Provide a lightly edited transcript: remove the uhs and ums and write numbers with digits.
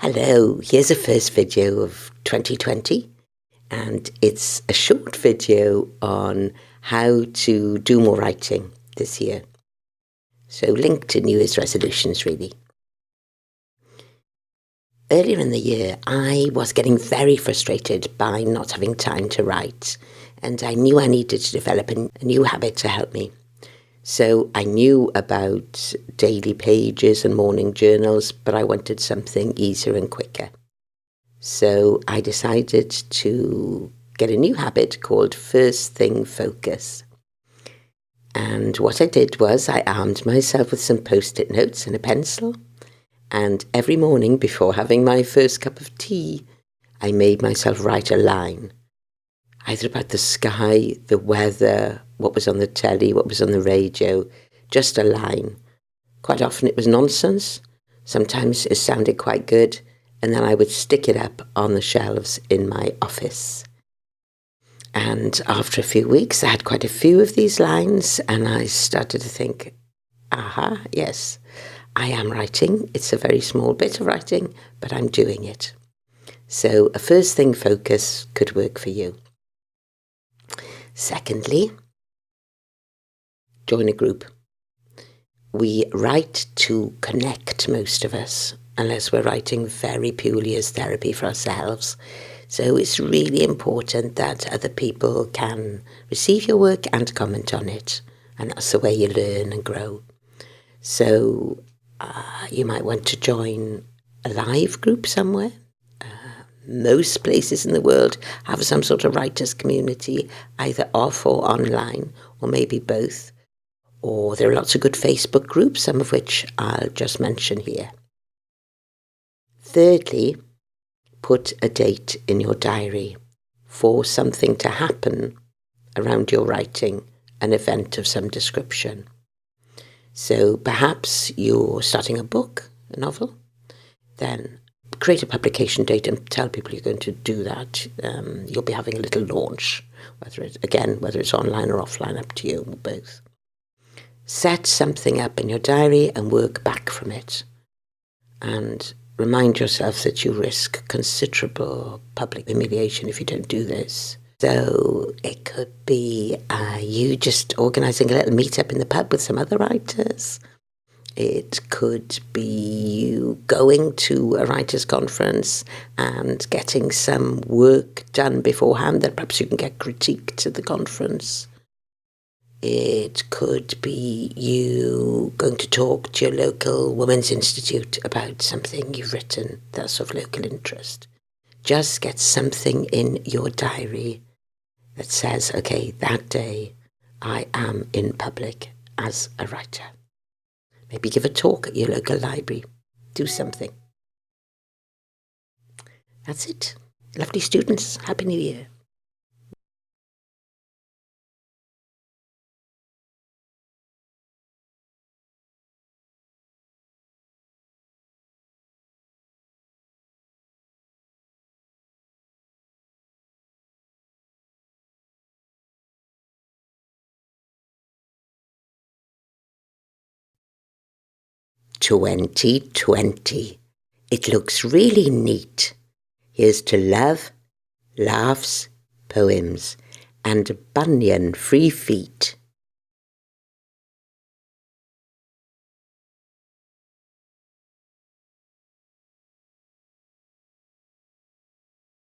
Hello, here's a first video of 2020, and it's a short video on how to do more writing this year. So linked to New Year's resolutions, really. Earlier in the year, I was getting very frustrated by not having time to write, and I knew I needed to develop a new habit to help me. So I knew about daily pages and morning journals, but I wanted something easier and quicker. So I decided to get a new habit called First Thing Focus. And what I did was I armed myself with some post-it notes and a pencil. And every morning before having my first cup of tea, I made myself write a line, either about the sky, the weather, what was on the telly, what was on the radio, just a line. Quite often it was nonsense. Sometimes it sounded quite good, and then I would stick it up on the shelves in my office. And after a few weeks, I had quite a few of these lines, and I started to think, yes, I am writing. It's a very small bit of writing, but I'm doing it. So a first thing focus could work for you. Secondly, join a group. We write to connect, most of us, unless we're writing very purely as therapy for ourselves. So it's really important that other people can receive your work and comment on it. And that's the way you learn and grow. So you might want to join a live group somewhere. Most places in the world have some sort of writers' community, either off or online, or maybe both. Or there are lots of good Facebook groups, some of which I'll just mention here. Thirdly, put a date in your diary for something to happen around your writing, an event of some description. So perhaps you're starting a book, a novel, then create a publication date and tell people you're going to do that. You'll be having a little launch, whether it's online or offline, up to you, or both. Set something up in your diary and work back from it. And remind yourself that you risk considerable public humiliation if you don't do this. So it could be you just organising a little meet-up in the pub with some other writers. It could be you going to a writers' conference and getting some work done beforehand that perhaps you can get critiqued at the conference. It could be you going to talk to your local Women's Institute about something you've written that's of local interest. Just get something in your diary that says, okay, that day I am in public as a writer. Maybe give a talk at your local library. Do something. That's it. Lovely students. Happy New Year. "2020. It looks really neat. Here's to love, laughs, poems, and Bunyan free feet."